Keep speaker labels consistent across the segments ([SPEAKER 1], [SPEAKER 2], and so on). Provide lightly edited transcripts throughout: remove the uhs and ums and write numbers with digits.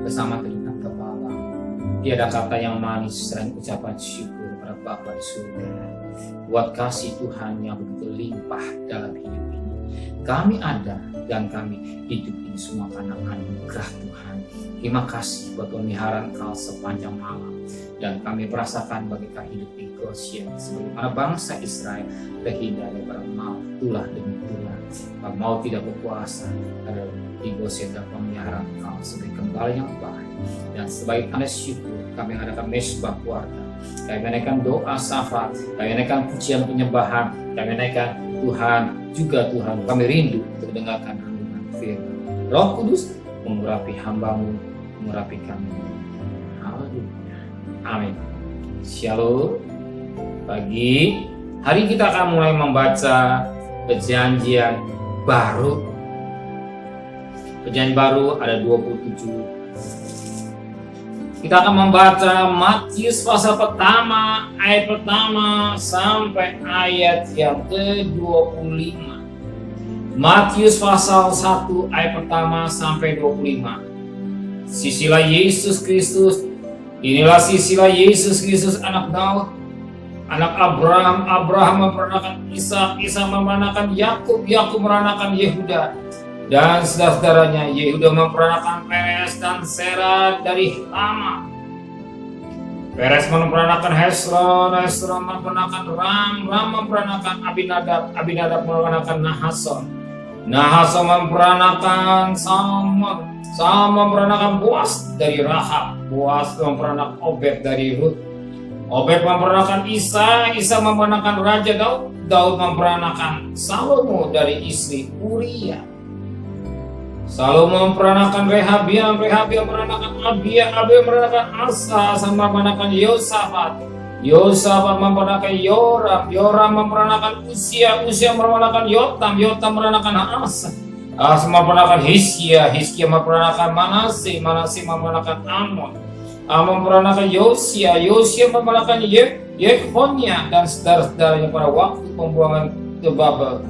[SPEAKER 1] bersama dengan kepala. Tiada kata yang manis selain ucapan syukur pada Bapa di surga buat kasih Tuhan yang begitu limpah dalam hidup ini. Kami ada dan kami hidup ini semua karena anugerah Tuhan. Terima kasih buat pemeliharaan Kau sepanjang malam, dan kami merasakan bagaikan hidup di Goshen sebagaimana bangsa Israel terhindar daripada maut tulah demi tulah. Maut tidak berkuasa adalah di Goshen, dan pemeliharaan Kau sebagai gembala yang baik. Dan sebagai tanda syukur kami mengadakan mesbah keluarga. Kami menaikkan doa syafaat, kami menaikkan pujian penyembahan, kami menaikkan Tuhan juga Tuhan. Kami rindu untuk mendengarkan renungan firman. Roh Kudus mengurapi hamba-Mu, mengurapi kami. Haleluya. Amin. Shalom. Pagi hari kita akan mulai membaca Perjanjian Baru. Perjanjian Baru ada 27. Kita akan membaca Matius pasal pertama, ayat pertama sampai ayat yang ke-25. Matius pasal 1 ayat pertama sampai 25. Silsilah Yesus Kristus. Inilah silsilah Yesus Kristus, anak Daud, anak Abraham. Abraham memperanakan Ishak, Ishak memperanakan Yakub, Yakub memperanakan Yehuda, dan saudara-saudaranya. Yehuda memperanakan Peres dan Serah dari Tama. Peres memperanakan Hesron, Hesron memperanakan Ram, Ram memperanakan Abinadab, Abinadab memperanakan Nahason, Nahason memperanakan Salmon, Salmon memperanakan Boas dari Rahab, Boas memperanakan Obed dari Rut, Obed memperanakan Isa, Isa memperanakan Raja Daud, Daud memperanakan Salomo dari istri Uria. Salomo memperanakan Rehabiam, Rehabiam memperanakan Abia, Abia memperanakan Asa, Asa memperanakan Yosafat, Yosafat memperanakan Yoram, Yoram memperanakan Usia, Usia memperanakan Yotam, Yotam memperanakan Asa, Asa memperanakan Hizkia, Hizkia memperanakan Manase, Manase memperanakan Amon, Amon memperanakan Yosia, Yosia memperanakan Yekhonia, dan saudara-saudaranya pada waktu pembuangan ke Babel.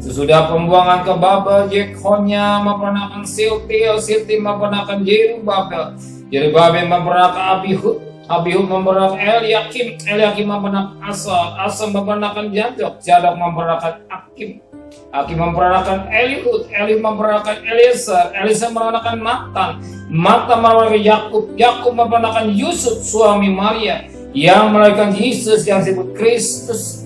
[SPEAKER 1] Sesudah pembuangan ke Babel, Yekhonia memperanakan Sealtiel, Sealtiel memperanakan Jerubabel, Jerubabel memperanakan Abihud, Abihud memperanakan Eliakim, Eliakim memperanakan Asa, Asa memperanakan Zadok, Zadok memperanakan Akim, Akim memperanakan Elihud, Elihud memperanakan Eliezer, Eliezer memperanakan Matan, Matan memperanakan Yakub, Yakub memperanakan Yusuf suami Maria yang melahirkan Yesus yang disebut Kristus.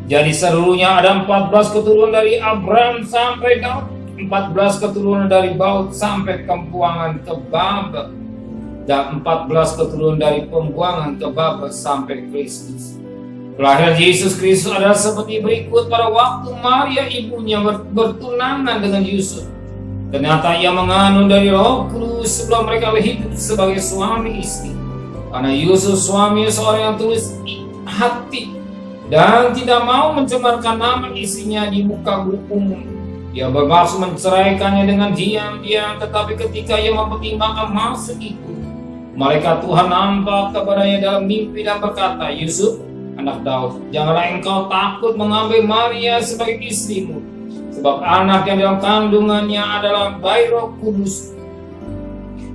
[SPEAKER 1] Jadi seluruhnya ada 14 keturunan dari Abraham sampai Daud, 14 keturunan dari Daud sampai pembuangan ke Babel, dan 14 keturunan dari pembuangan ke Babel sampai Kristus. Kelahiran Yesus Kristus adalah seperti berikut. Pada waktu Maria ibunya bertunangan dengan Yusuf, ternyata ia mengandung dari Roh Kudus sebelum mereka hidup sebagai suami istri. Karena Yusuf suami seorang yang tulus hati dan tidak mau mencemarkan nama istrinya di muka umum, ia bermaksud menceraikannya dengan diam-diam. Tetapi ketika ia mempertimbangkan maksud itu, malaikat Tuhan nampak kepadanya dalam mimpi dan berkata, Yusuf, anak Daud, janganlah engkau takut mengambil Maria sebagai istrimu, sebab anak yang dalam kandungannya adalah dari Roh Kudus.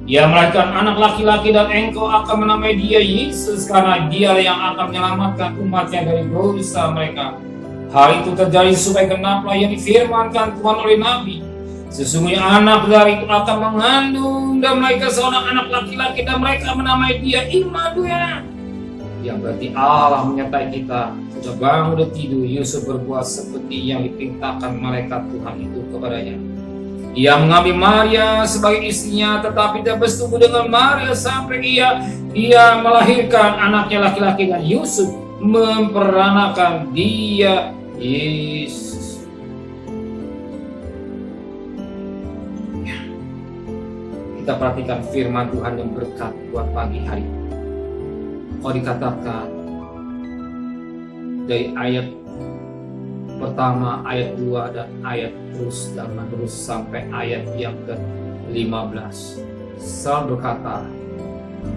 [SPEAKER 1] Ia melahirkan anak laki-laki, dan engkau akan menamai dia Yesus, karena dia yang akan menyelamatkan umatnya dari dosa mereka. Hal itu terjadi supaya genaplah yang difirmankan Tuhan oleh Nabi. Sesungguhnya anak dari itu akan mengandung dan melahirkan seorang anak laki-laki, dan mereka menamai dia Immanuel. Yang berarti Allah menyertai kita. Sudah bangun dan tidur, Yusuf berbuat seperti yang diperintahkan malaikat Tuhan itu kepadanya. Ia mengambil Maria sebagai istrinya, tetapi tidak bersetubuh dengan Maria sampai ia melahirkan anaknya laki-laki, dan Yusuf memperanakan dia Yesus. Ya. Kita perhatikan firman Tuhan yang berkat buat pagi hari. Kalau dikatakan dari ayat pertama, ayat 2 dan ayat terus dan menerus sampai ayat yang ke-15. Saul berkata,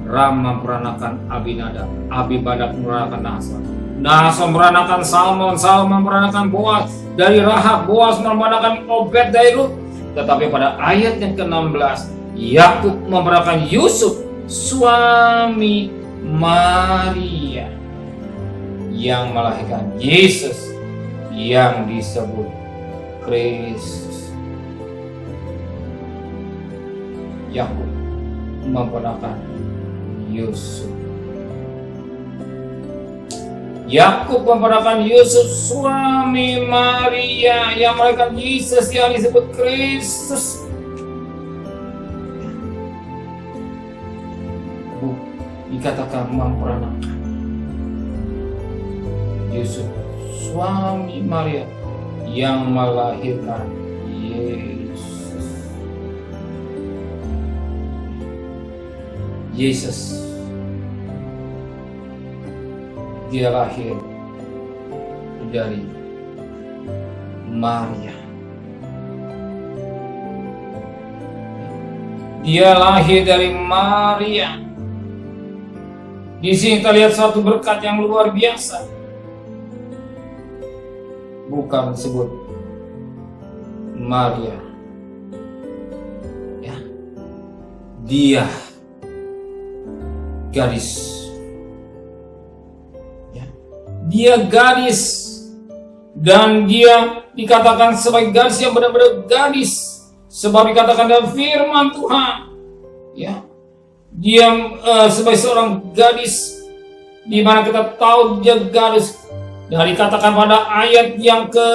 [SPEAKER 1] Ram memperanakan Abinadab, Abinadab memperanakan Nahason, Nahason memperanakan Salmon, Salmon memperanakan Boas dari Rahab, Boas memperanakan Obed dari Rut. Tetapi pada ayat yang ke-16, Yakub memperanakan Yusuf suami Maria yang melahirkan Yesus yang disebut Kristus. Yakub memperanakan Yusuf. Yakub memperanakan Yusuf suami Maria yang melahirkan Yesus yang disebut Kristus. Dikatakan memperanakan Yusuf suami Maria yang melahirkan Yesus. Yesus dia lahir dari Maria. Dia lahir dari Maria. Di sini kita lihat suatu berkat yang luar biasa. Bukan disebut Maria. Ya. Dia gadis. Dia gadis dan dia dikatakan sebagai gadis yang benar-benar gadis, sebab dikatakan dalam firman Tuhan, ya, dia sebagai seorang gadis, di mana kita tahu dia gadis, dan dikatakan pada ayat yang ke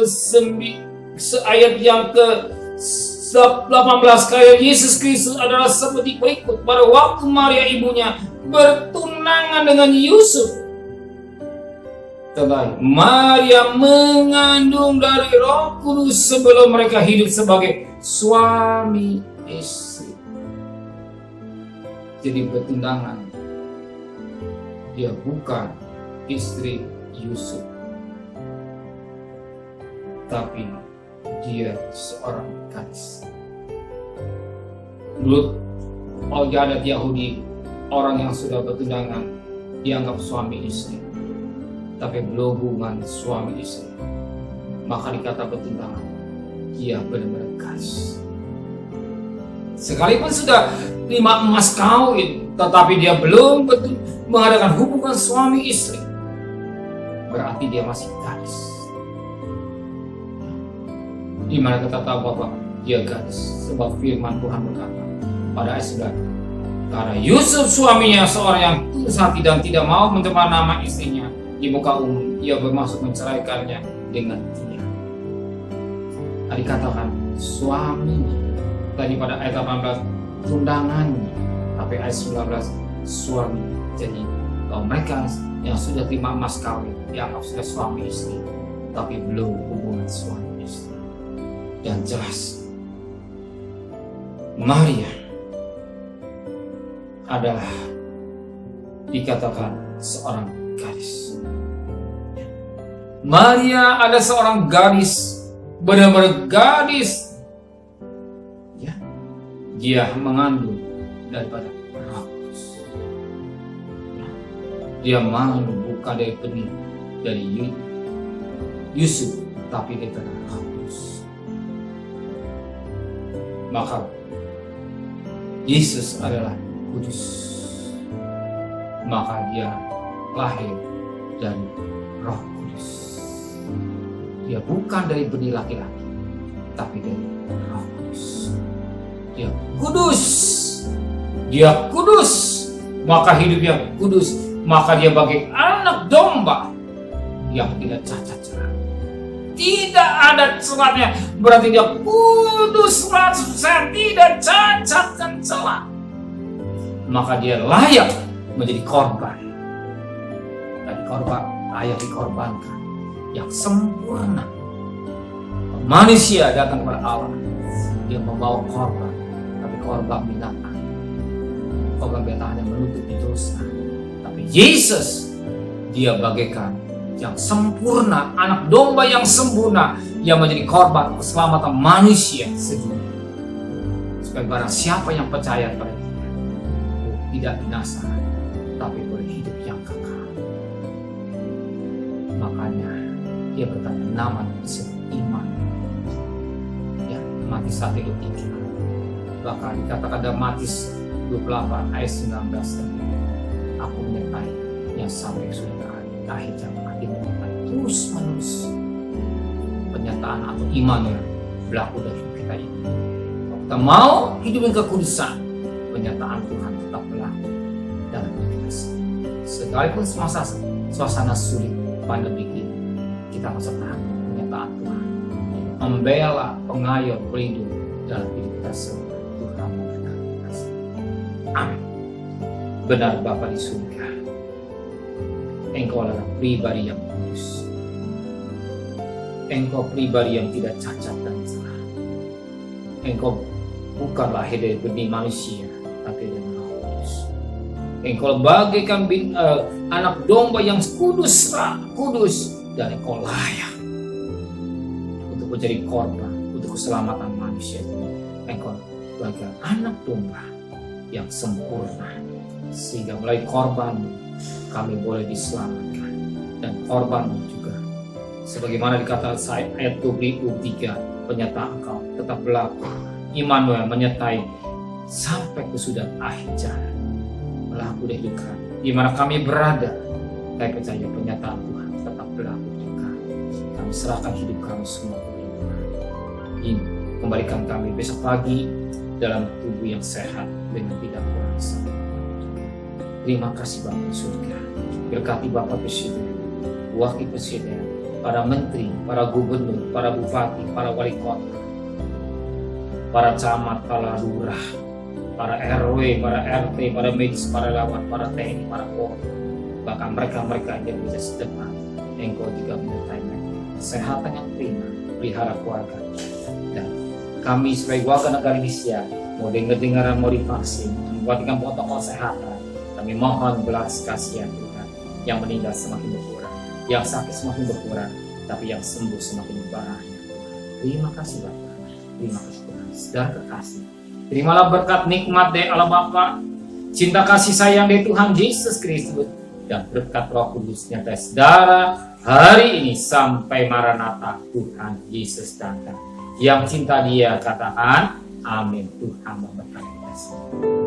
[SPEAKER 1] 18, kaya Yesus Kristus adalah seperti berikut. Pada waktu Maria ibunya bertunangan dengan Yusuf, tetapi Maria mengandung dari Roh Kudus sebelum mereka hidup sebagai suami istri. Jadi bertunangan, dia bukan istri Yusuf, tapi dia seorang gadis. Menurut adat Yahudi, orang yang sudah bertunangan dianggap suami istri, tapi belum hubungan suami istri, maka dikata bertunangan, dia benar-benar gadis. Sekalipun sudah 5 emas kawin, tetapi dia belum mengadakan hubungan suami istri, berarti dia masih gadis. Di mana kita tahu bahwa dia gadis, sebab firman Tuhan berkata pada ayat 9, karena Yusuf suaminya seorang yang tulus hati dan tidak mau mencemar nama istrinya di muka umum, ia bermaksud menceraikannya dengan dia. Tadi katakan suaminya, tadi pada ayat 18 tundangannya, tapi ayat 19 suami. Jadi kalau mereka yang sudah 5 emas kawin dianggap sudah suami istri, tapi belum hubungan suami istri. Dan jelas Maria adalah dikatakan seorang gadis. Maria ada seorang gadis, benar-benar gadis. Ya, dia mengandung daripada Roh Kudus. Dia mengandung bukan dari benih dari Yusuf, tapi dari Roh Kudus. Maka Yesus adalah kudus. Maka dia lahir dari Roh Kudus. Dia bukan dari benih laki-laki, tapi dari Roh Kudus. Dia kudus. Dia kudus. Maka hidupnya kudus. Maka dia bagai anak domba yang tidak cacat celah. Tidak ada celahnya. Berarti dia kudus 100%, tidak cacat dan celah. Maka dia layak menjadi korban. Dan korban layak dikorbankan. Yang sempurna. Manusia datang kepada Allah, dia membawa korban, tapi korban binatang. Korban binatang hanya menutupi dosa. Tapi Yesus, dia bagaikan yang sempurna, anak domba yang sempurna, yang menjadi korban keselamatan manusia sedunia. Supaya barang siapa yang percaya pada dia, tidak binasa, tapi boleh hidup yang kekal. Makanya dia berkata nama disebut iman. Ya, mati 1 ayat 3. Bahkan dikatakan dalam Matius 28 ayat 19, aku menyertai yang sampai sudah akhir zaman, artinya terus menerus penyataan atau iman yang berlaku dari kita ini. Kalau kita mau hidup dengan kekudusan, penyataan Tuhan tetap berlaku dalam hidup kita. Sekalipun suasana sulit pandemi ini, kita masih tahan penyataan Tuhan, membela, pengayom, pelindung dalam hidup kita semua. Tuhan memberkati kita semua. Amin. Benar Bapa di surga, Engkau adalah pribadi yang kudus. Engkau pribadi yang tidak cacat dan salah. Engkau bukan lahir dari benih manusia, tapi dari Roh Kudus. Engkau bagaikan anak domba yang kudus, dan Engkau layak untuk menjadi korban untuk keselamatan manusia. Engkau bagaikan anak domba yang sempurna, sehingga melalui korban kami boleh diselamatkan, dan korban juga sebagaimana dikatakan ayat 23, penyataan Engkau tetap berlaku, Immanuel menyertai sampai kesudahan akhir jalan, berlaku di hidup kami di mana kami berada. Kami percaya penyataan Tuhan tetap berlaku di hidup kami. Kami serahkan hidup kami semua kepada Tuhan. Ini kembalikan kami besok pagi dalam tubuh yang sehat dengan tidak kurang sakit. Terima kasih Bapa di surga. Berkati Bapak Presiden, Wakil Presiden, para menteri, para gubernur, para bupati, para wali kota, para camat, para lurah, para RW, para RT, para medis, para lawan, para TNI, para Polri, bahkan mereka-mereka yang bisa sedepan. Engkau juga menyertai mereka. Kesehatan yang prima, pelihara keluarga. Dan kami sebagai warga negara Indonesia, mau dengar-dengaran, mau divaksin, membuatkan protokol kesehatan, kami mohon belas kasihan Tuhan. Yang meninggal semakin berkurang, yang sakit semakin berkurang, tapi yang sembuh semakin banyak. Terima kasih Bapak, terima kasih Tuhan. Saudara kekasih, terimalah berkat nikmat dari Allah Bapa, cinta kasih sayang dari Tuhan Yesus Kristus, dan berkat Roh Kudus nyata saudara hari ini sampai Maranatha Tuhan Yesus datang. Yang cinta Dia katakan amin. Tuhan memberkati kita semua.